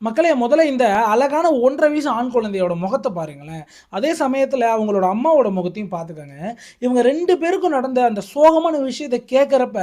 மக்களே முதல்ல இந்த அழகான 1 1/2 வயசு ஆண் குழந்தையோட முகத்த பாருங்களேன். அதே சமயத்துல அவங்களோட அம்மாவோட முகத்தையும் பார்த்துக்கங்க. இவங்க 2 பேருக்கும் நடந்த அந்த சோகமான விஷயத்த கேட்கறப்ப,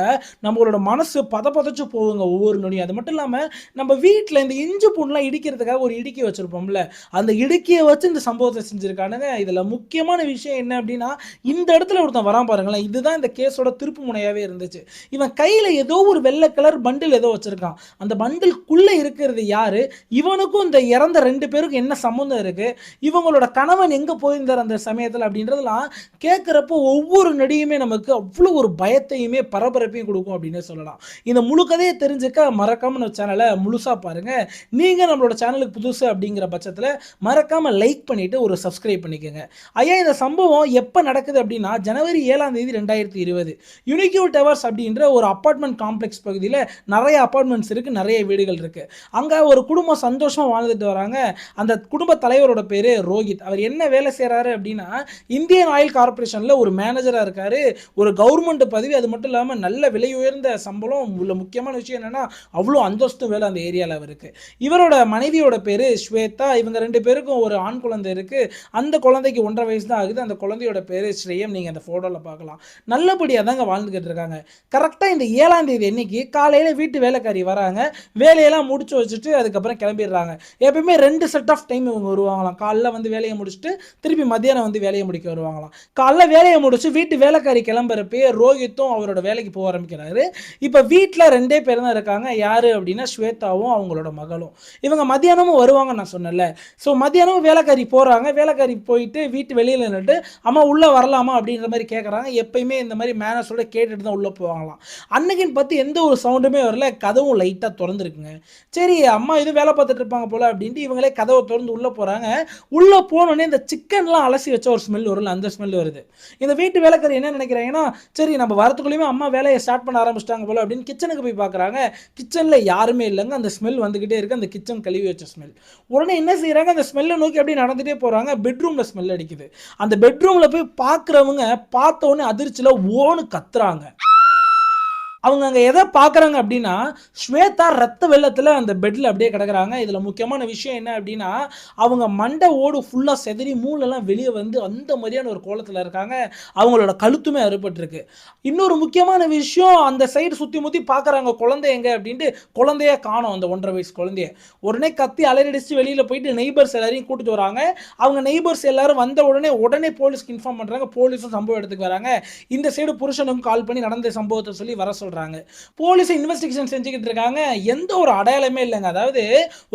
நம்மளோட மனசு பதபதச்சு போகுங்க ஒவ்வொரு நொடியும். அது மட்டும் இல்லாம, நம்ம வீட்ல இந்த இஞ்சி பூண்டுலாம் இடிக்கிறதுக்காக ஒரு இடுக்கி வச்சிருப்போம்ல, அந்த இடுக்கிய வச்சு இந்த சம்பவத்த செஞ்சிருக்கானுங்க. இதுல முக்கியமான விஷயம் என்ன அப்டின்னா, இந்த இடத்துல ஒருத்தன் வரான் பாருங்களேன். இதுதான் இந்த கேஸோட திருப்பு முனையாவே இருந்துச்சு. இவன் கையில ஏதோ ஒரு வெள்ள கலர் பண்டில் ஏதோ வச்சிருக்கான். அந்த பண்டில்குள்ள இருக்கிறது யாரு? இவனுக்கும் இந்த இறந்த 2 பேருக்கும் என்ன சம்மந்தம் இருக்கு? இவங்களோட கணவன் எங்க போயிருந்தார் அந்த சமயத்துல? அப்படின்றதெல்லாம் கேட்கிறப்போ ஒவ்வொரு நொடியுமே நமக்கு அவ்வளோ ஒரு பயத்தையுமே, பரபரப்பையும் குடுக்கும் அப்படின்னே சொல்லலாம். இந்த முழு கதைய தெரிஞ்சுக்க மறக்காம நம்ம சேனல முழுசா பாருங்க. நீங்க நம்மளோட சேனலுக்கு புதுசு அப்படிங்கிற பட்சத்துல மறக்காம லைக் பண்ணிட்டு ஒரு சப்ஸ்கிரைப் பண்ணிக்கங்க. ஐயா இந்த சம்பவம் எப்ப நடக்குது அப்படின்னா, ஜனவரி 7ஆம் தேதி 2020 யுனிக்யூ டவர்ஸ் அப்படின்ற ஒரு அபார்ட்மெண்ட் காம்ப்ளெக்ஸ் பகுதியில நெறைய அபார்ட்மெண்ட்ஸ் இருக்கு, நெறைய வீடுகள் இருக்கு. அங்க ஒரு குடும்பம் சந்தோஷமா வாழ்ந்துட்டு வராங்க. அந்த குடும்ப தலைவரோட பேரு ரோஹித். அவர் என்ன வேலை செய்றாரு அப்படின்னா, இந்தியன் ஆயில் கார்ப்பரேஷன்ல ஒரு மேனேஜரா இருக்காரு. ஒரு கவர்ன்மெண்ட் பதவி. அது மட்டும் இல்லாம நல்ல விலை உயர்ந்த சம்பளம். உள்ள முக்கியமான விஷயம் என்னன்னா, அவ்வளோ அந்தஸ்து வேலை அந்த ஏரியால அவருக்கு. இவரோட மனைவியோட பேரு ஸ்வேதா. இவங்க 2 பேருக்கும் ஒரு ஆண் குழந்தை இருக்கு. அந்த குழந்தைக்கு 1 1/2 வயசு தான் ஆகுது. அந்த குழந்தையோட பேரு ஸ்ரேயம். நீங்க அந்த ஃபோட்டோல பார்க்கலாம். நல்லபடியா தாங்க வாழ்ந்துகிட்டு இருக்காங்க. கரெக்ட்டா இந்த 7ஆம் தேதி அன்னைக்கு காலையில வீட்டு வேலைக்காரி வராங்க. வேலையெல்லாம் முடிச்சு வச்சுட்டு அதுக்கப்புறம் கிளம்பிடுறாங்க. எப்பயுமே 2 செட் ஆஃப் டைம் இவங்க வருவாங்களாம். காலைல வந்து வேலையை முடிச்சுட்டு திருப்பி மத்தியானம் வந்து வேலையை முடிக்க வருவாங்களாம். காலைல வேலையை முடிச்சு வீட்டு வேலைக்காரி கிளம்புறப்பயே ரோஹித்தும் அவரோட வேலைக்கு போக ஆரம்பிக்கிறாரு. இப்போ வீட்டில் 2 பேர் தான் இருக்காங்க. யாரு அப்படின்னா ஸ்வேதாவும் அவங்களோட மகளும். இவங்க மத்தியானமும் வருவாங்க நான் சொன்னேன்ல. ஸோ மத்தியானமும் வேலைக்காரி போறாங்க. வேலைக்காரி போயிட்டு வீட்டு வெளியில நின்னுட்டு அம்மா உள்ள வரலாமா அப்படின்ற மாதிரி கேட்குறாங்க. எப்பயுமே இந்த மாதிரி மேனஸோட கேட்டுட்டு தான் உள்ள போவாங்களாம். அன்னைக்குன்னு பார்த்து எந்த ஒரு சவுண்டுமே வரல. கதவும் லைட்டாக திறந்துருக்குங்க. சரி அம்மா எதுவும் வேலை பார்த்துட்டு இருப்பாங்க போல அப்படின்ட்டு இவங்களே கதவை திறந்து உள்ள போறாங்க. உள்ள போனோடனே இந்த சிக்கன்லாம் அலசி வச்ச ஒரு ஸ்மெல் வரும்ல, அந்த ஸ்மெல் வருது. இந்த வீட்டு வேலைக்காரி என்ன நினைக்கிறாங்கன்னா, சரி நம்ம வரத்துக்குள்ளேயுமே அம்மா வேலையை ஸ்டார்ட் பண்ண ஆரம்பிச்சிட்டாங்க போல அப்படின்னு கிச்சனுக்கு போய் பார்க்குறாங்க. கிச்சன்ல யாருமே இல்லைங்க. அந்த ஸ்மெல் வந்துகிட்டே இருக்கு. அந்த கிச்சன் கழுவி வச்ச ஸ்மெல். உடனே என்ன செய்யறாங்க, அந்த ஸ்மெல்லை நோக்கி அப்படியே நடந்துட்டே போறாங்க. பெட்ரூம்ல ஸ்மெல் அடிக்குது. அந்த பெட்ரூம்ல போய் பார்க்குறவங்க பார்த்த உடனே அதிர்ச்சியில ஓன்னு கத்துறாங்க. அவங்க அங்க எத பார்க்குறாங்க அப்படின்னா, ஸ்வேதா ரத்த வெள்ளத்துல அந்த பெட்ல அப்படியே கிடக்குறாங்க. இதுல முக்கியமான விஷயம் என்ன அப்படின்னா, அவங்க மண்டை ஓடு ஃபுல்லா சிதறி மூளைலாம் வெளிய வந்து அந்த மாதிரியான ஒரு கோலத்துல இருக்காங்க. அவங்களோட கழுத்துமே அறுபட்டிருக்கு. இன்னொரு முக்கியமான விஷயம், அந்த சைடு சுத்தி முத்தி பார்க்குறாங்க குழந்தை எங்க அப்படின்ட்டு, குழந்தைய காணோம் அந்த 1 1/2 வயசு குழந்தைய. உடனே கத்தி அலறடிச்சு வெளியில போயிட்டு நெய்பர்ஸ் எல்லாரையும் கூட்டிட்டு வராங்க. அவங்க நெய்பர்ஸ் எல்லாரும் வந்த உடனே போலீஸ்க்கு இன்ஃபார்ம் பண்றாங்க. போலீஸும் சம்பவ இடத்துக்கு வராங்க. இந்த சைடு புருஷனுக்கும் கால் பண்ணி நடந்த சம்பவத்தை சொல்லி வர சொல்றாங்க. போலீஸ் இன்வெஸ்டிகேஷன் செஞ்சுக்கிட்டு இருக்காங்க. எந்த ஒரு அடையாளமே இல்லைங்க. அதாவது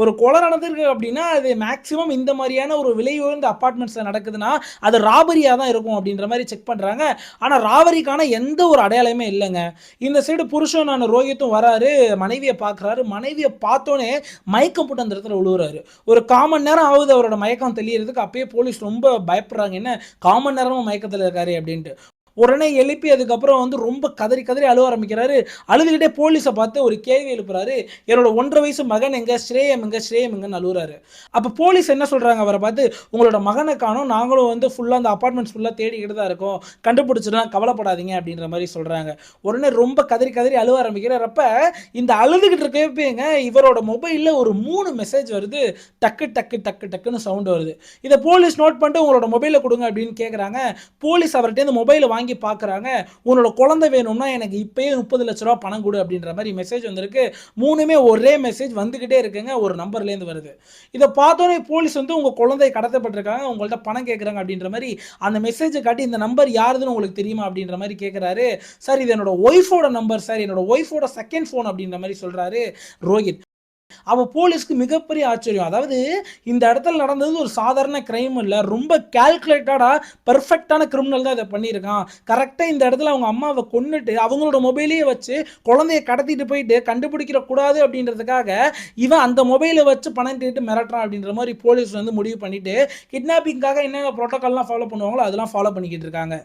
ஒரு கொலை நடந்திருக்கு அப்படின்னா அது மேக்ஸிமம் இந்த மாதிரியான ஒரு விலை உயர்ந்த அபார்ட்மெண்ட்ஸ்ல நடக்குதுன்னா அது ராபரியா தான் இருக்கும் அப்படின்ற மாதிரி செக் பண்றாங்க. ஆனா ராபரிக்கான எந்த ஒரு அடையாளமே இல்லைங்க. இந்த சைடு புருஷனான ரோஹித்தும் வராரு. மனைவியை பார்க்குறாரு. மனைவியை பார்த்தோன்னே மயக்கம் போட்டு அந்த இடத்துல விழுவுறாரு. ஒரு 1/4 மணி நேரம் ஆகுது அவரோட மயக்கம் தெளியறதுக்கு. அப்பயே போலீஸ் ரொம்ப பயப்படுறாங்க. என்ன 1/4 மணி நேரமா மயக்கத்தில் இருக்காரு அப்படின்ட்டு. உடனே எழுப்பி அதுக்கப்புறம் வந்து ரொம்ப கதறி கதறி அழுவ ஆரம்பிக்கிறாரு. அழுதுகிட்டே போலீஸை பார்த்து ஒரு கேள்வி எழுப்புறாரு. என்னோட 1 1/2 வயசு மகன் எங்க, ஸ்ரேயம் எங்க, ஸ்ரேயம் எங்கன்னு அழுவுறாரு. அப்ப போலீஸ் என்ன சொல்றாங்க அவரை பார்த்து, உங்களோட மகனை காணோம், நாங்களும் வந்து ஃபுல்லா அந்த அபார்ட்மெண்ட்ஸ் ஃபுல்லா தேடிக்கிட்டு தான் இருக்கோம், கண்டுபிடிச்சிடலாம், கவலைப்படாதீங்க அப்படின்ற மாதிரி சொல்றாங்க. உடனே ரொம்ப கதறி கதறி அழுவ ஆரம்பிக்கிறப்ப இந்த அழுதுகிட்டு இருக்கப்பேங்க இவரோட மொபைல்ல ஒரு 3 மெசேஜ் வருது. டக்கு டக்கு டக்கு டக்குன்னு சவுண்ட் வருது. இதை போலீஸ் நோட் பண்ணிட்டு உங்களோட மொபைலை கொடுங்க அப்படின்னு கேட்குறாங்க. போலீஸ் அவர்கிட்ட இந்த மொபைலை வாங்கி பார்க்குறாங்க. உன்னோட குழந்தை வேணும்னா எனக்கு இப்பயே 30 லட்ச ரூபா பணம் கொடு அப்படின்ற மாதிரி மெசேஜ் வந்திருக்கு. 3மே ஒரே மெசேஜ் வந்துகிட்டே இருக்குங்க. ஒரு நம்பர்லேருந்து வருது. இதை பார்த்தோன்னே போலீஸ் வந்து உங்க குழந்தை கடத்தப்பட்டிருக்காங்க, உங்கள்ட்ட பணம் கேட்குறாங்க அப்படின்ற மாதிரி அந்த மெசேஜை காட்டி இந்த நம்பர் யாருதுன்னு உங்களுக்கு தெரியுமா அப்படின்ற மாதிரி கேட்குறாரு. சார் இது என்னோட ஒய்ஃபோட நம்பர் சார், என்னோட ஒய்ஃபோட செகண்ட் ஃபோன் அப்படின்ற மாதிரி சொல்றாரு ரோஹித். அவ போலீஸ்க்கு மிகப்பெரிய ஆச்சரியம். அதாவது இந்த இடத்துல நடந்தது ஒரு சாதாரண கிரைம் இல்ல. ரொம்ப கால்குலேட்டடா பெர்ஃபெக்ட்டான கிரிமினல் தான் இத பண்ணியிருக்கான். கரெக்ட்டா இந்த இடத்துல அவங்க அம்மாவ கொன்னுட்டு அவங்களோட மொபைலையே வச்சு குழந்தைய கடத்திட்டு போயிட்டு கண்டுபிடிக்க கூடாது அப்படின்றதுக்காக இவன் அந்த மொபைலை வச்சு பணம் கேட்டு மிரட்டுறான் அப்படின்ற மாதிரி போலீஸ் வந்து முடிவு பண்ணிட்டு கிட்னாப்பிங்காக என்னென்ன புரோட்டோகால்லாம் ஃபாலோ பண்ணுவாங்களோ அதெல்லாம் ஃபாலோ பண்ணிக்கிட்டு இருக்காங்க.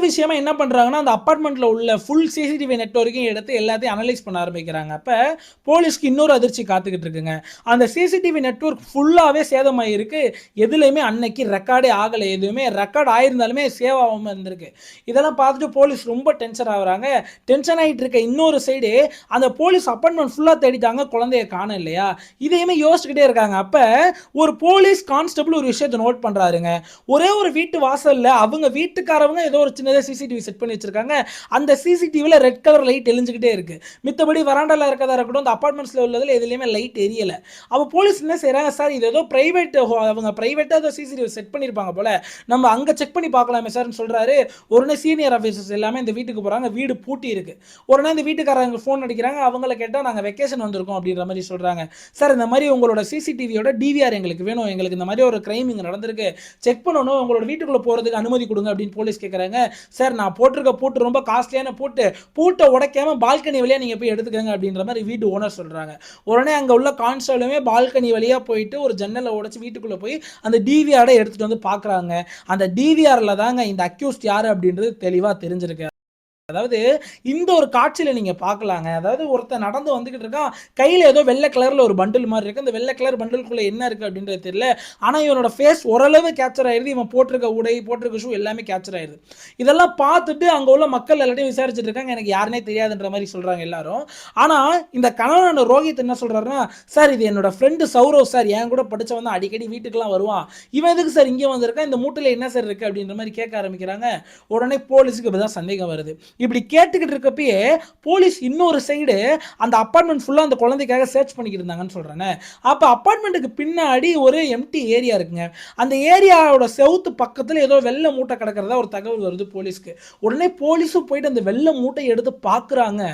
விஷயமா என்ன பண்றாங்கன்னா அந்த அபார்ட்மெண்ட்ல உள்ள ஃபுல் சிசிடிவி நெட்வொர்க்கையும் எடுத்து எல்லாத்தையும் அனலைஸ் பண்ண ஆரம்பிக்கிறாங்க. அப்ப போலீஸ்க்கு இன்னொரு அதிர்ச்சி காத்துக்கிட்டு இருக்குங்க. அந்த சிசிடிவி நெட்வொர்க் ஃபுல்லாவே சேதமாயிருக்கு. எதுலயுமே அன்னைக்கு ரெக்கார்டே ஆகல. எதுவுமே ரெக்கார்ட் ஆயிருந்தாலுமே சேவ் ஆகாம இருந்திருக்கு. இதெல்லாம் பார்த்துட்டு போலீஸ் ரொம்ப டென்ஷன் ஆகுறாங்க. டென்ஷன் ஆயிட்டு இருக்க இன்னொரு சைடு அந்த போலீஸ் அப்பார்ட்மெண்ட் ஃபுல்லா தேடிட்டாங்க, குழந்தைய காணோம் இல்லையா? இதையுமே யோசிச்சுக்கிட்டே இருக்காங்க. அப்ப ஒரு போலீஸ் கான்ஸ்டபிள் ஒரு விஷயத்தை நோட் பண்றாருங்க. ஒரே ஒரு வீட்டு வாசல்ல அவங்க வீட்டுக்காரவங்க ஏதோ ஒரு சின்னதா சிசிடிவி செட் பண்ணி வச்சிருக்காங்க. அந்த சிசிடிவில ரெட் கலர் லைட் எரிஞ்சுக்கிட்டே இருக்கு. மித்தபடி வராண்டால இருக்கதா இருக்கட்டும், அந்த அபார்ட்மெண்ட்ஸ்ல உள்ளதுல எதுலயுமே லைட் எரியல. அப்ப போலீஸ் என்ன செய்றாங்க, சார் இது ஏதோ பிரைவேட், அவங்க பிரைவேட்டா ஏதோ சிசிடிவி செட் பண்ணிருப்பாங்க போல, நம்ம அங்க செக் பண்ணி பார்க்கலாமே சார்னு சொல்றாரு. உடனே சீனியர் ஆஃபீஸர்ஸ் எல்லாமே இந்த வீட்டுக்கு போறாங்க. வீடு பூட்டி இருக்கு. உடனே இந்த வீட்டுக்காரங்க ஃபோன் அடிக்கிறாங்க. அவங்கள கேட்டா நாங்க வெக்கேஷன் வந்திருக்கோம் அப்படின்ற மாதிரி சொல்றாங்க. சார் இந்த மாதிரி உங்களோட சிசிடிவியோட டிவிஆர் எங்களுக்கு வேணும், எங்களுக்கு இந்த மாதிரி ஒரு கிரைம் இங்க நடந்திருக்கு, செக் பண்ணணும், உங்களோட வீட்டுக்குள்ள போறதுக்கு அனுமதி கொடுங்க அப்படின்னு போலீஸ் கேட்கறாங்க. சார் நான் போட்டிருக்க பூட்டு ரொம்ப காஸ்ட்லியான பூட்டு, பூட்டை உடைக்காம பால்கனி வழியா நீங்க போய் எடுத்துக்கங்க அப்படின்ற மாதிரி வீட்டு ஓனர் சொல்றாங்க. உடனே அங்க உள்ள கான்ஸ்டபிளுமே பால்கனி வழியா போயிட்டு ஒரு ஜன்னலை உடைச்சு வீட்டுக்குள்ள போய் அந்த டிவிஆரை எடுத்துட்டு வந்து பாக்குறாங்க. அந்த டிவிஆர்ல தாங்க இந்த அக்யூஸ்ட் யாரு அப்படின்றது தெளிவா தெரிஞ்சிருக்கு. அதாவது இந்த ஒரு காட்சியில நீங்க பார்க்கலாங்க. அதாவது ஒருத்தன் நடந்து வந்துகிட்டு இருக்கான். கையில ஏதோ வெள்ளை கலர்ல ஒரு பண்டில் மாதிரி இருக்கு. அந்த வெள்ளை கலர் பண்டிலுக்குள்ள என்ன இருக்கு அப்படின்றது தெரியல. ஆனா இவனோட ஃபேஸ் ஓரளவு கேப்சர் ஆயிருது. இவன் போட்டிருக்க உடை, போட்டிருக்க ஷூ எல்லாமே கேப்சர் ஆயிருது. இதெல்லாம் பார்த்துட்டு அங்க உள்ள மக்கள் எல்லாத்தையும் விசாரிச்சுட்டு இருக்காங்க. எனக்கு யாருனே தெரியாதுன்ற மாதிரி சொல்றாங்க எல்லாரும். ஆனா இந்த கணவனான ரோஹித் என்ன சொல்றாருன்னா, சார் இது என்னோட ஃப்ரெண்டு சௌரவ் சார், என் கூட படிச்சவன் தான், அடிக்கடி வீட்டுக்கெல்லாம் வருவான். இவன் எதுக்கு சார் இங்கே வந்திருக்கான், இந்த மூட்டையில என்ன சார் இருக்கு அப்படின்ற மாதிரி கேட்க ஆரம்பிக்கிறாங்க. உடனே போலீஸுக்கு இப்பதான் சந்தேகம் வருது. இப்படி கேட்டுக்கிட்டு இருக்கப்பயே போலீஸ் இன்னொரு சைடு அந்த அபார்ட்மெண்ட் ஃபுல்லா அந்த குழந்தைக்காக சர்ச் பண்ணிக்கிட்டு இருந்தாங்கன்னு சொல்றேன். அப்ப அபார்ட்மெண்ட்டுக்கு பின்னாடி ஒரு எம்டி ஏரியா இருக்குங்க. அந்த ஏரியாவோட செவுத்து பக்கத்துல ஏதோ வெள்ளை மூட்டை கிடக்கிறதா ஒரு தகவல் வருது போலீஸ்க்கு. உடனே போலீஸும் போயிட்டு அந்த வெள்ளை மூட்டை எடுத்து பாக்குறாங்க.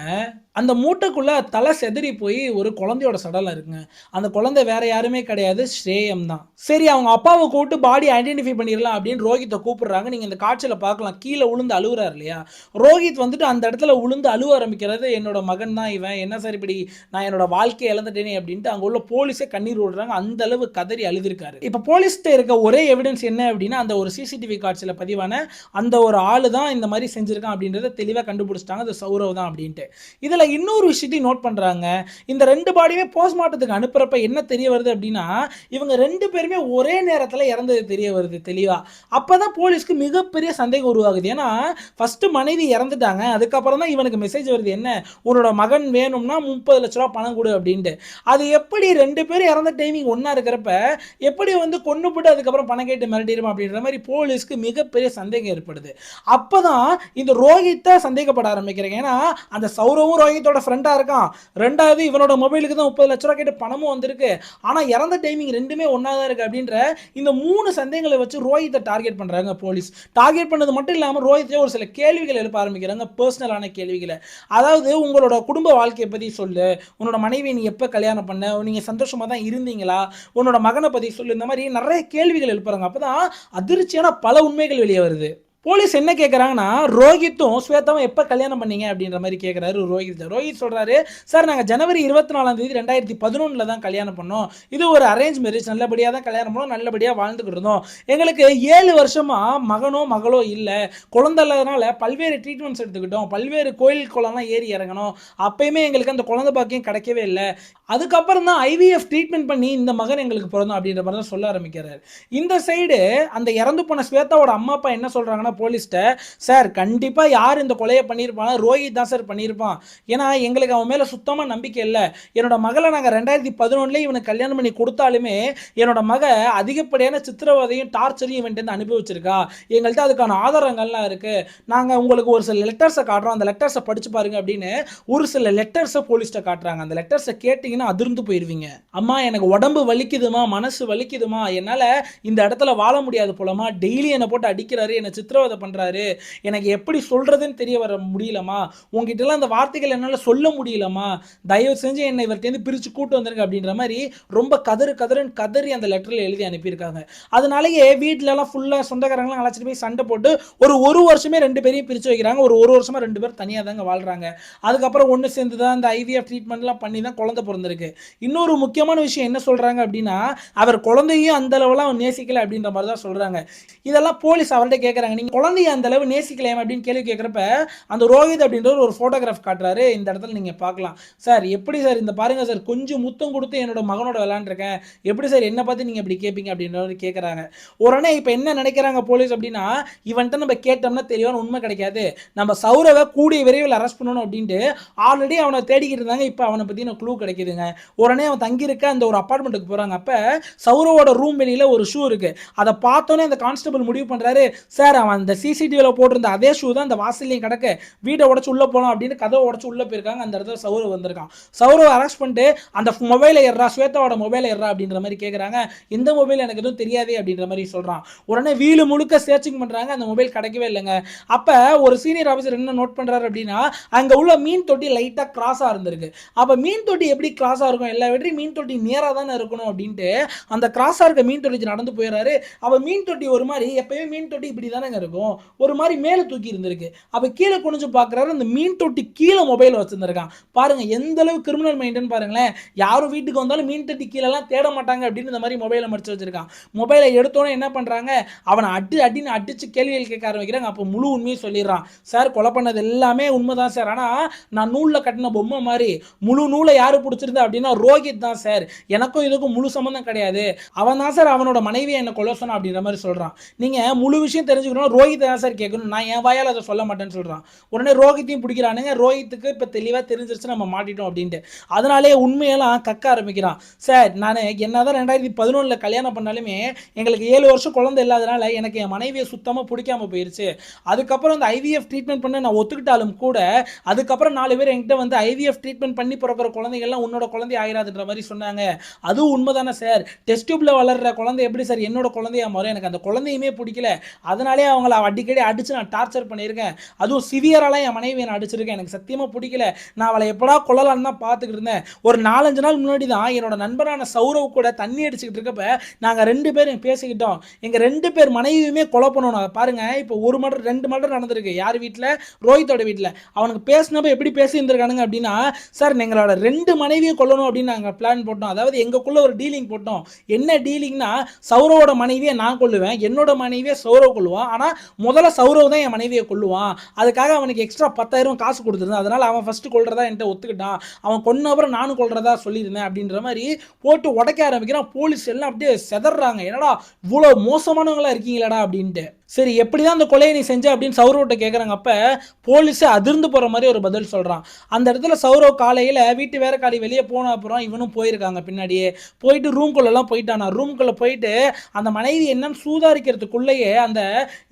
அந்த மூட்டைக்குள்ள தலை செதறி போய் ஒரு குழந்தையோட சடலம் இருக்குங்க. அந்த குழந்தை வேற யாருமே கிடையாது, ஸ்ரேயம் தான். சரி அவங்க அப்பாவை கூப்பிட்டு பாடி ஐடென்டிஃபை பண்ணிடலாம் அப்படின்னு ரோஹித்தை கூப்பிடுறாங்க. நீங்க இந்த காட்சியில பார்க்கலாம், கீழே உளுந்து அழுகுறாரு இல்லையா? ரோஹித் வந்துட்டு அந்த இடத்துல உளுந்து அழுவ ஆரம்பிக்கிறது. என்னோட மகன் தான் இவன், என்ன சார் இப்படி நான் என்னோட வாழ்க்கையை இழந்துட்டேனே அப்படின்ட்டு அங்க உள்ள போலீஸே கண்ணீர் விடுறாங்க. அந்த அளவு கதறி அழுதிருக்காரு. இப்ப போலீஸ்கிட்ட இருக்க ஒரே எவிடன்ஸ் என்ன அப்படின்னா, அந்த ஒரு சிசிடிவி காட்சியில பதிவான அந்த ஒரு ஆளு தான் இந்த மாதிரி செஞ்சிருக்கான் அப்படின்றத தெளிவா கண்டுபிடிச்சிட்டாங்க, அது சௌரவ் தான் அப்படின்ட்டு. இதுல இன்னொரு விஷயத்தையும் நோட் பண்றாங்க. இந்த ரெண்டு பாடியுமே போஸ்ட்மார்ட்டத்துக்கு அனுப்புறப்ப என்ன தெரிய வருது அப்படின்னா, இவங்க ரெண்டு பேருமே ஒரே நேரத்தில் இறந்தது தெரிய வருது தெளிவா. அப்பதான் போலீஸ்க்கு மிகப்பெரிய சந்தேகம் உருவாகுது. ஏன்னா ஃபர்ஸ்ட் மனைவி இறந்துட்டாங்க, அதுக்கப்புறம் தான் இவனுக்கு மெசேஜ் வருது, என்ன உன்னோட மகன் வேணும்னா 30 லட்ச ரூபா பணம் கொடு அப்படின்ட்டு. அது எப்படி ரெண்டு பேரும் இறந்த டைமிங் ஒன்னா இருக்கிறப்ப எப்படி வந்து கொண்டு போட்டு அதுக்கப்புறம் பணம் கேட்டு மிரட்டிடும் அப்படின்ற மாதிரி போலீஸ்க்கு மிகப்பெரிய சந்தேகம் ஏற்படுது. அப்பதான் இந்த ரோஹித்தை சந்தேகப்பட ஆரம்பிக்கிறாங்க. ஏன்னா அந்த சௌரவும் ரோஹித்தோட ஃப்ரெண்டா இருக்கான். ரெண்டாவது இவனோட மொபைலுக்கு தான் 30 லட்ச ரூபா கேட்டு பணமும் வந்திருக்கு. ஆனா இறந்த டைமிங் ரெண்டுமே ஒன்னா தான் இருக்கு அப்படின்ற இந்த மூணு சந்தேகங்களை வச்சு ரோஹித்தை டார்கெட் பண்றாங்க போலீஸ். டார்கெட் பண்ணது மட்டும் இல்லாம ரோஹித்தை ஒரு சில கேள்விகள் எழுப்ப ஆரம்பிக்கிறாங்க, பர்சனலான கேள்விகளை. அதாவது உங்களோட குடும்ப வாழ்க்கையை பத்தி சொல்லு, உன்னோட மனைவி நீ எப்ப கல்யாணம் பண்ண, நீங்க சந்தோஷமா தான் இருந்தீங்களா, உன்னோட மகனை பத்தி சொல்லு, இந்த மாதிரி நிறைய கேள்விகள் எழுப்புறாங்க. அப்பதான் அதிர்ச்சியான பல உண்மைகள் வெளியே வருது. போலீஸ் என்ன கேட்குறாங்கன்னா, ரோஹித்தும் ஸ்வேதாவும் எப்போ கல்யாணம் பண்ணீங்க அப்படின்ற மாதிரி கேட்குறாரு ரோஹித். ரோஹித் சொல்கிறாரு, சார் நாங்கள் ஜனவரி 24 2011 தான் கல்யாணம் பண்ணோம். இது ஒரு அரேஞ்ச் மேரேஜ், நல்லபடியாக தான் கல்யாணம் பண்ணோம், நல்லபடியாக வாழ்ந்துக்கிட்டு இருந்தோம். எங்களுக்கு 7 வருஷமாக மகனோ மகளோ இல்லை. குழந்தை இல்லாதனால பல்வேறு ட்ரீட்மெண்ட்ஸ் எடுத்துக்கிட்டோம், பல்வேறு கோயில் குளம்லாம் ஏறி இறங்கணும். அப்பயுமே எங்களுக்கு அந்த குழந்தை பாக்கியம் கிடைக்கவே இல்லை. அதுக்கப்புறம் தான் ஐவிஎஃப் ட்ரீட்மெண்ட் பண்ணி இந்த மகன் எங்களுக்கு பிறந்தோம் அப்படின்ற மாதிரி தான் சொல்ல ஆரம்பிக்கிறார். இந்த சைடு அந்த இறந்து போன ஸ்வேதாவோட அம்மா அப்பா என்ன சொல்கிறாங்கன்னா போலீஸ்ட்ட, சார் கண்டிப்பாக யார் இந்த கொலையை பண்ணியிருப்பானா ரோஹித் தான் சார் பண்ணியிருப்பான். ஏன்னா எங்களுக்கு அவன் மேலே சுத்தமாக நம்பிக்கை இல்லை. என்னோட மகளை நாங்கள் 2011 இவனுக்கு கல்யாணம் பண்ணி கொடுத்தாலுமே என்னோட மக அதிகப்படியான சித்திரவதையும் டார்ச்சரையும் இவன்ட்டு அனுபவிச்சிருக்கா. எங்கள்கிட்ட அதுக்கான ஆதாரங்கள்லாம் இருக்குது. நாங்கள் உங்களுக்கு ஒரு சில லெட்டர்ஸை காட்டுறோம், அந்த லெட்டர்ஸை படித்து பாருங்க அப்படின்னு ஒரு சில லெட்டர்ஸை போலீஸ்ட்ட காட்டுறாங்க. அந்த லெட்டர்ஸை கேட்டிங்கன்னா அதிர்ந்து போயிடுவீங்க. அம்மா எனக்கு உடம்பு வலிக்குதுமா, மனசு வலிக்குதுமா, என்னால் இந்த இடத்துல வாழ முடியாது போலமா, டெய்லி என்னை போட்டு அடிக்கிறாரு, என்னை சித்திரவதை பண்றாரு, எனக்கு எப்படி சொல்றதுன்னு தெரிய வர முடியலமா, உங்ககிட்ட அந்த வார்த்தைகள் என்னால சொல்ல முடியலமா, தயவு செஞ்சு என்னை இவர்கிட்ட பிரிச்சு கூட்டு வந்துருங்க அப்படின்ற மாதிரி ரொம்ப கதறுன்னு கதறி அந்த லெட்டர்ல எழுதி அனுப்பியிருக்காங்க. அதனாலேயே வீட்டுல எல்லாம் ஃபுல்லா சொந்தக்காரங்களாம் அழைச்சிட்டு போய் சண்டை போட்டு ஒரு வருஷமே ரெண்டு பேரையும் பிரிச்சு வைக்கிறாங்க. ஒரு வருஷமா ரெண்டு பேரும் தனியா தாங்க வாழ்றாங்க. அதுக்கப்புறம் ஒன்று சேர்ந்து தான் இந்த ஐவிஎஃப் ட்ரீட்மெண்ட்லாம் பண்ணி தான் குழந்தை பிறந்திருக்கு. இன்னொரு முக்கியமான விஷயம் என்ன சொல்றாங்க அப்படின்னா, அவர் குழந்தையும் அந்த அளவுலாம் நேசிக்கல அப்படின்ற மாதிரி தான் சொல்றாங்க. இதெல்லாம் போலீஸ் அவர்கிட்ட கேட்கறாங்க, நீங்க குழந்தைய அந்த அளவு நேசிக்கலையாம் அப்படின்னு கேள்வி கேட்குறப்ப அந்த ரோஹித் அப்படின்ற ஒரு ஃபோட்டோகிராஃப் காட்டுறாரு. இந்த இடத்துல நீங்கள் பார்க்கலாம். சார் எப்படி சார் இந்த பாருங்கள் சார், கொஞ்சம் முத்தம் கொடுத்து என்னோட மகனோட விளாண்டுருக்கேன், எப்படி சார் என்ன பார்த்து நீங்கள் இப்படி கேட்பீங்க அப்படின்ற மாதிரி கேட்குறாங்க. உடனே இப்போ என்ன நினைக்கிறாங்க போலீஸ் அப்படின்னா, இவன்ட்ட நம்ம கேட்டோம்னா தெளிவான உண்மை கிடைக்காது, நம்ம சௌரவை கூடிய விரைவில் அரெஸ்ட் பண்ணணும் அப்படின்ட்டு ஆல்ரெடி அவனை தேடிக்கிட்டு இருந்தாங்க. இப்போ அவனை பற்றின க்ளூ கிடைக்குதுங்க. உடனே அவன் தங்கியிருக்க அந்த ஒரு அப்பார்ட்மெண்ட்டுக்கு போகிறாங்க. அப்போ சௌரவோட ரூம் வெளியில் ஒரு ஷூ இருக்குது. அதை பார்த்தோன்னே அந்த கான்ஸ்டபிள் முடிவு பண்ணுறாரு, சார் அவன் அந்த சிசிடிவியில் போட்டிருந்த அதே ஷூ தான் அந்த வாசல்லையும் கிடக்கு, வீட்டை உடச்சு உள்ளே போகலாம் அப்படின்னு கதவை உடச்சு உள்ளே போயிருக்காங்க. அந்த இடத்துல சௌரவ் வந்திருக்கான். சௌரவ் அரெஸ்ட் பண்ணிட்டு அந்த மொபைலை எறா, ஸ்வேதாவோட மொபைலை எறா அப்படின்ற மாதிரி கேட்குறாங்க. இந்த மொபைல் எனக்கு எதுவும் தெரியாதே அப்படின்ற மாதிரி சொல்கிறான். உடனே வீடு முழுக்க சர்ச்சிங் பண்ணுறாங்க, அந்த மொபைல் கிடைக்கவே இல்லைங்க. அப்போ ஒரு சீனியர் ஆஃபீஸர் என்ன நோட் பண்ணுறாரு அப்படின்னா, அங்கே உள்ள மீன் தொட்டி லைட்டாக கிராஸாக இருந்திருக்கு. அப்போ மீன் தொட்டி எப்படி கிராஸாக இருக்கும், எல்லா வீட்லையும் மீன் தொட்டி நேராக தானே இருக்கணும் அப்படின்ட்டு அந்த கிராஸாக இருக்க மீன் தொட்டி நடந்து போயிடறாரு. அப்போ மீன் தொட்டி ஒரு மாதிரி, எப்பயுமே மீன் தொட்டி இப்படி தானேங்க இருக்கும், ஒரு மாதிரி மேலே தூக்கி இருந்திருக்கு. அப்போ கீழே குனிஞ்சு பார்க்குறாரு, அந்த மீன் தொட்டி கீழே மொபைல் வச்சுருந்துருக்கான். பாருங்க எந்த அளவு கிரிமினல் மைண்டுன்னு பாருங்களேன். யாரும் வீட்டுக்கு வந்தாலும் மீன் தொட்டி கீழெல்லாம் தேட மாட்டாங்க அப்படின்னு இந்த மாதிரி மொபைலை மடிச்சு வச்சிருக்கான். மொபைலை எடுத்தோன்னே என்ன பண்ணுறாங்க, அவனை அடின்னு அடிச்சு கேள்விகள் கேட்க ஆரம்பிக்கிறாங்க. அப்போ முழு உண்மையை சொல்லிடுறான். சார் கொலை பண்ணது எல்லாமே உண்மைதான் சார், ஆனால் நான் நூலில் கட்டின பொம்மை மாதிரி, முழு நூலை யாரு பிடிச்சிருந்தா அப்படின்னா ரோஹித் தான் சார், எனக்கும் இதுக்கும் முழு சம்பந்தம் கிடையாது, அவன் தான் சார் அவனோட மனைவியை என்ன கொலை சொன்னான் அப்படின்ற மாதிரி சொல்கிறான். நீங்கள் முழு விஷயம் தெரிஞ்சுக்கணும், ரோஹித் தான் சார் கேட்கணும், நான் என் வாயால் அதை சொல்ல மாட்டேன்னு சொல்கிறான். உடனே ரோஹித்தையும் பிடிக்கிறானுங்க. ரோஹித்துக்கு இப்போ தெளிவாக தெரிஞ்சிருச்சு நம்ம மாட்டிட்டோம் அப்படின்ட்டு. அதனாலே உண்மையெல்லாம் கக்க ஆரம்பிக்கிறான். சார் நான் என்னதான் 2011 கல்யாணம் பண்ணாலுமே எங்களுக்கு 7 வருஷம் குழந்தை இல்லாதனால எனக்கு என் மனைவியை சுத்தமாக பிடிக்காம போயிருச்சு. அதுக்கப்புறம் அந்த ஐவிஎஃப் ட்ரீட்மெண்ட் பண்ண நான் ஒத்துக்கிட்டாலும் கூட அதுக்கப்புறம் 4 பேர் என்கிட்ட வந்து ஐவிஎஃப் ட்ரீட்மெண்ட் பண்ணி பிறக்கிற குழந்தைகள்லாம் உன்னோட குழந்தை ஆயிராதுன்ற மாதிரி சொன்னாங்க. அதுவும் உண்மைதானே சார், டெஸ்ட் டியூப்ல வளர்ற குழந்தை எப்படி சார் என்னோட குழந்தையா மாறும், எனக்கு அந்த குழந்தையுமே பிடிக்கல, அதனாலே அவங்கள அடிக்கடி அடிச்சு நான் டார்ச்சர் பண்ணியிருக்கேன், அதுவும் சிவியராலாம் என் மனைவியை நான் அடிச்சிருக்கேன், எனக்கு சத்தியமாக பிடிக்கல, நான் அவளை எப்படா கொள்ளலான்னு தான் பார்த்துக்கிட்டு இருந்தேன். ஒரு 4-5 நாள் முன்னாடி தான் என்னோட நண்பரான சௌரவ் கூட தண்ணி அடிச்சுக்கிட்டு இருக்கப்ப நாங்கள் 2 பேரும் பேசிக்கிட்டோம், எங்கள் 2 பேர் மனைவியுமே கொலை பண்ணணும். பாருங்க இப்போ 1 மர்டர் 2 மர்டர் நடந்திருக்கு. யார் வீட்டில், ரோஹித்தோட வீட்டில். அவனுக்கு பேசினப்ப எப்படி பேசியிருந்திருக்கானுங்க அப்படின்னா, சார் எங்களோட 2 மனைவியை கொல்லணும் அப்படின்னு நாங்கள் பிளான் போட்டோம், அதாவது எங்களுக்குள்ள ஒரு டீலிங் போட்டோம். என்ன டீலிங்னா, சௌரவோட மனைவியை நான் கொல்லுவேன், என்னோட மனைவியை சௌரவ் கொல்லுவான், ஆனால் முதல்ல சௌரவ் தான் என் மனைவியை கொல்லுவான், அதுக்காக அவனுக்கு எக்ஸ்ட்ரா 10,000 காசு கொடுத்துருந்தேன், அதனால் அவன் ஃபஸ்ட்டு கொல்றதா என்கிட்ட ஒத்துக்கிட்டான், அவன் கொன்ன அப்புறம் நானும் கொல்றதா சொல்லியிருந்தேன் அப்படின்ற மாதிரி போட்டு உடைக்க ஆரம்பிக்கிறான். போலீஸ் எல்லாம் அப்படியே செதறாங்க, என்னடா இவ்வளோ மோசமானவங்களா இருக்கீங்களாடா அப்படின்ட்டு. சரி எப்படிதான் அந்த கொலையை நீ செஞ்ச அப்படின்னு சௌரவ்கிட்ட கேட்குறாங்க. அப்போ போலீஸை அதிர்ந்து போகிற மாதிரி ஒரு பதில் சொல்கிறான். அந்த இடத்துல சௌரவ் காலையில் வீட்டு வேலைக்காரி வெளியே போன அப்புறம் இவனும் போயிருக்காங்க, பின்னாடியே போயிட்டு ரூம்குள்ளெல்லாம் போயிட்டானா. ரூம்குள்ளே போயிட்டு அந்த மனைவி என்னன்னு சூதாரிக்கிறதுக்குள்ளேயே அந்த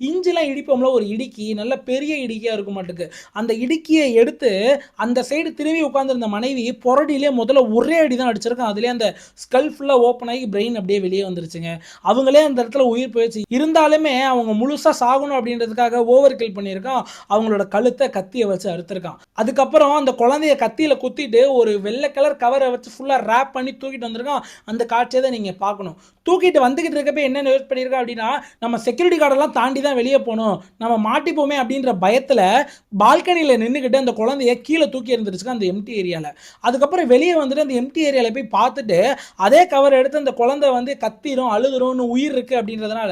இஞ்சிலாம் இடிப்போம்ல, ஒரு இடுக்கி, நல்ல பெரிய இடுக்கியாக இருக்கும் மாட்டுக்கு, அந்த இடுக்கியை எடுத்து அந்த சைடு திரும்பி உட்காந்துருந்த மனைவி புரடியிலே முதல்ல ஒரே அடி தான் அடிச்சிருக்கான். அதுலேயே அந்த ஸ்கல் ஃபுல்லாக ஓப்பன் ஆகி பிரெயின் அப்படியே வெளியே வந்துருச்சுங்க. அவங்களே அந்த இடத்துல உயிர் போயிடுச்சு. இருந்தாலுமே அவங்க முழுசாக சாகணும் அப்படின்றதுக்காக ஓவர் கில் பண்ணியிருக்கான். அவங்களோட கழுத்தை கத்தியை வச்சு அறுத்திருக்கான். அதுக்கப்புறம் அந்த குழந்தைய கத்தியில் குத்திட்டு ஒரு வெள்ளை கலர் கவரை வச்சு ஃபுல்லாக ரேப் பண்ணி தூக்கிட்டு வந்திருக்கான். அந்த காட்சியை தான் நீங்கள் பார்க்கணும். தூக்கிட்டு வந்துக்கிட்டு இருக்கப்ப என்ன யோசிச்சு பண்ணியிருக்கான் அப்படின்னா, நம்ம செக்யூரிட்டி கார்டெல்லாம் தாண்டி தான் வெளியே போகணும், நம்ம மாட்டிப்போமே அப்படின்ற பயத்தில் பால்கனியில் நின்றுக்கிட்டு அந்த குழந்தைய கீழே தூக்கி இருந்துருச்சுங்க அந்த எம்டி ஏரியாவில். அதுக்கப்புறம் வெளியே வந்துட்டு அந்த எம்டி ஏரியாவில் போய் பார்த்துட்டு அதே கவர் எடுத்து அந்த குழந்தை வந்து கத்திரும் அழுதுரும்னு உயிர் இருக்குது அப்படின்றதுனால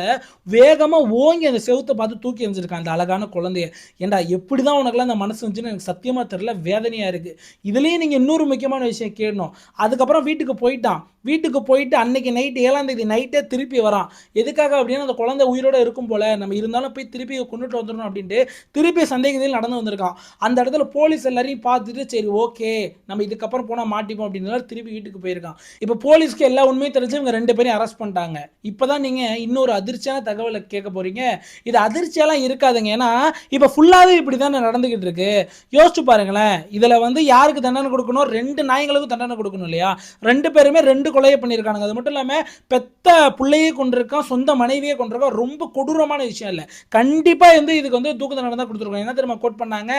வேகமாக ஓங்கி அந்த செவுத்தை பார்த்து தூக்கி எறிஞ்சிருக்கான் அந்த அழகான குழந்தைய. ஏண்டா எப்படி தான் உனக்குலாம் அந்த மனசு வந்துச்சுன்னு எனக்கு சத்தியமாக தெரியல, வேதனையாக இருக்குது. இதுலேயும் நீங்கள் இன்னொரு முக்கியமான விஷயம் கேட்கணும். அதுக்கப்புறம் வீட்டுக்கு போயிட்டான். வீட்டுக்கு போயிட்டு அன்னைக்கு நைட்டு 7ஆம் தேதி நைட்டே திருப்பி வரான். எதுக்காக அப்படின்னா, அந்த குழந்தை உயிரோடு இருக்கும் போல், நம்ம இருந்தாலும் போய் திருப்பி கொண்டுட்டு வந்துடணும் அப்படின்ட்டு திருப்பி சந்தேகத்தில் நடந்து வந்திருக்கான். அந்த இடத்துல போலீஸ் எல்லாரையும் பார்த்துட்டு சரி ஓகே நம்ம இதுக்கப்புறம் போனால் மாட்டிப்போம் அப்படின்றத திருப்பி வீட்டுக்கு போயிருக்கான். இப்போ போலீஸ்க்கு எல்லா உண்மையும் தெரிஞ்சு இவங்க 2 பேரையும் அரெஸ்ட் பண்ணிட்டாங்க. இப்போ தான் நீங்கள் இன்னொரு அதிர்ச்சியான தகவலை கேட்க போகிறீங்க. இது அதிர்ச்சியெல்லாம் இருக்காதுங்க, ஏன்னா இப்போ ஃபுல்லாகவே இப்படி தான் நடந்துக்கிட்டு இருக்கு. யோசிச்சு பாருங்களேன், இதில் வந்து யாருக்கு தண்டனை கொடுக்கணும், 2 நாய்களுக்கும் தண்டனை கொடுக்கணும் இல்லையா? 2 பேருமே 2 கொலையை பண்ணியிருக்கானுங்க. அது மட்டும் இல்லாமல் பெத்த பிள்ளையே கொண்டிருக்கான், சொந்த மனைவியே கொண்டிருக்கான். ரொம்ப கொடூரமான விஷயம் இல்லை. கண்டிப்பாக வந்து இதுக்கு வந்து தூக்கு தண்டனை தான் கொடுத்துருக்கோம். என்ன தெரியுமா கோட் பண்ணாங்க,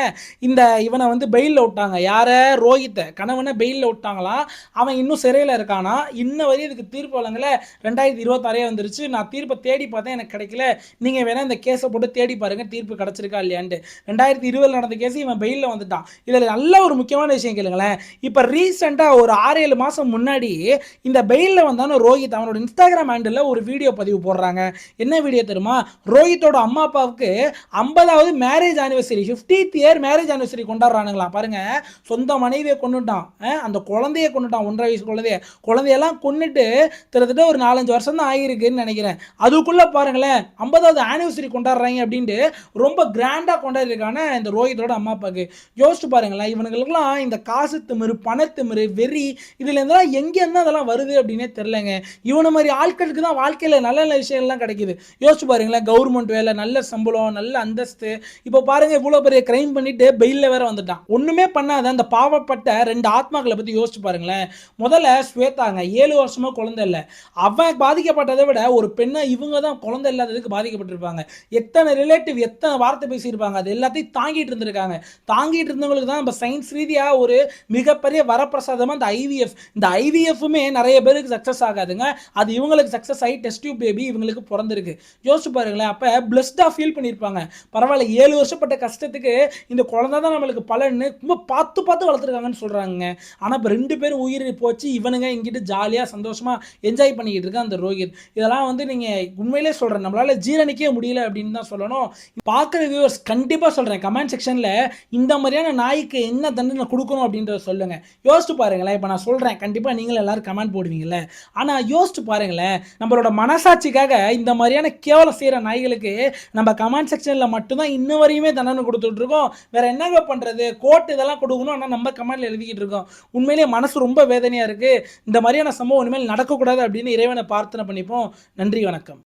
இந்த இவனை வந்து பெயிலில் விட்டாங்க, யாரை, ரோஹித்தை கணவனை பெயிலில் விட்டாங்களாம். அவன் இன்னும் சிறையில் இருக்கானா, இன்ன வரையும் இதுக்கு தீர்ப்பு வழங்கல. 2026 வந்துருச்சு. நான் தீர்ப்பை தேடி பார்த்தேன், எனக்கு கிடைக்கல. நீங்கள் நீங்கள் வேணால் இந்த கேஸை போட்டு தேடி பாருங்கள் தீர்ப்பு கிடச்சிருக்கா இல்லையான்ட்டு. 2020 நடந்த கேஸ் இவன் பெயிலில் வந்துட்டான். இதில் நல்ல ஒரு முக்கியமான விஷயம் கேளுங்களேன். இப்போ ரீசெண்டாக ஒரு 6-7 மாதம் முன்னாடி இந்த பெயிலில் வந்தான ரோஹித் அவனோட இன்ஸ்டாகிராம் ஹேண்டில் ஒரு வீடியோ பதிவு போடுறாங்க. என்ன வீடியோ தெரியுமா? ரோஹித்தோட அம்மா அப்பாவுக்கு 50வது marriage anniversary, 50th year marriage anniversary கொண்டாடுறானுங்களாம். பாருங்க, சொந்த மனைவியை கொண்டுட்டான், அந்த குழந்தைய கொண்டுட்டான், 1.5 வயசு குழந்தையெல்லாம் கொண்டுட்டு கிட்டத்தட்ட ஒரு 4-5 வருஷம் தான் ஆகிருக்குன்னு நினைக்கிறேன். அதுக்குள்ள பாருங்களேன் 50வது ஆனிவர்சரி கொண்டாடுறாங்க அப்படின்ட்டு ரொம்ப கிராண்டா கொண்டாடிருக்கான இந்த ரோஹித்தோட அம்மா அப்பாவுக்கு. யோசிச்சு பாருங்களேன், இவனுங்களுக்குலாம் இந்த காசு திமிரு, பணத்திமிரு, வெறி, இதுல இருந்தெல்லாம் எங்க இருந்து அதெல்லாம் வருது அப்படின்னே தெரியலங்க. இவன மாதிரி ஆட்களுக்கு தான் வாழ்க்கையில நல்ல நல்ல விஷயங்கள்லாம் கிடைக்குது. யோசிச்சு பாருங்களேன், கவர்மெண்ட் வேலை, நல்ல சம்பளம், நல்ல அந்தஸ்து. இப்போ பாருங்க, இவ்வளவு பெரிய கிரைம் பண்ணிட்டு பெயில்ல வேற வந்துட்டான். ஒண்ணுமே பண்ணாத அந்த பாவப்பட்ட 2 ஆத்மாக்களை பத்தி யோசிச்சு பாருங்களேன். முதல்ல ஸ்வேதாங்க, 7 வருஷமா குழந்தை இல்லை. அவன் பாதிக்கப்பட்டதை விட ஒரு பெண்ணை இவங்க தான் குழந்தை இல்லாததுக்கு பாதிக்கப்பட்டிருப்பாங்க. எத்தனை ரிலேட்டிவ் எத்தனை வார்த்தை பேசியிருப்பாங்க, அது எல்லாத்தையும் தாங்கிட்டு இருந்திருக்காங்க. தாங்கிட்டு இருந்தவங்களுக்கு தான் நம்ம சயின்ஸ் ரீதியா ஒரு மிகப்பெரிய வரப்பிரசாதமா இந்த ஐவிஎஃப். இந்த ஐவிஎஃப்மே நிறைய பேருக்கு சக்சஸ் ஆகாதுங்க. அது இவங்களுக்கு சக்சஸ் ஆகி டெஸ்ட் டியூப் பேபி இவங்களுக்கு பிறந்திருக்கு. யோசிச்சு பாருங்களேன், அப்ப பிளஸ்டா ஃபீல் பண்ணியிருப்பாங்க. பரவாயில்ல, 7 வருஷப்பட்ட கஷ்டத்துக்கு இந்த குழந்தை தான் நம்மளுக்கு பலன்னு ரொம்ப பார்த்து பார்த்து வளர்த்துருக்காங்கன்னு சொல்றாங்க. ஆனா இப்ப 2 பேரும் உயிர் போச்சு. இவனுங்க இங்கிட்டு ஜாலியா சந்தோஷமா என்ஜாய் பண்ணிக்கிட்டு இருக்க அந்த ரோஹித். இதெல்லாம் வந்து நீங்க உண்மையிலே சொல்றேன், நம்மளால ஜீரணிக்கவே முடியல அப்படின்னு தான் சொல்லணும். பார்க்குற வியூவர்ஸ் கண்டிப்பா சொல்றேன், கமெண்ட் செக்ஷன்ல இந்த மாதிரியான நாய்க்கு என்ன தண்டனை கொடுக்கணும் அப்படின்றத சொல்லுங்க. யோசிச்சு பாருங்களேன். இப்போ நான் சொல்றேன், கண்டிப்பா நீங்களும் எல்லாரும் கமெண்ட் போடுவீங்கல்ல. ஆனா யோசிச்சு பாருங்களேன், நம்மளோட மனசாட்சிக்காக இந்த மாதிரியான கேவலம் செய்யற நாய்களுக்கு நம்ம கமெண்ட் செக்ஷன்ல மட்டும்தான் இன்ன வரையுமே தண்டனை கொடுத்துட்டு இருக்கோம். வேற என்னங்க பண்றது? கோர்ட் இதெல்லாம் கொடுக்கணும், ஆனா நம்ம கமெண்ட்ல எழுதிக்கிட்டு இருக்கோம். உண்மையிலேயே மனசு ரொம்ப வேதனையா இருக்கு. இந்த மாதிரியான சம்பவம் இனிமேல் நடக்கக்கூடாது அப்படின்னு இறைவனை பிரார்த்தனை பண்ணிப்போம். நன்றி, வணக்கம்.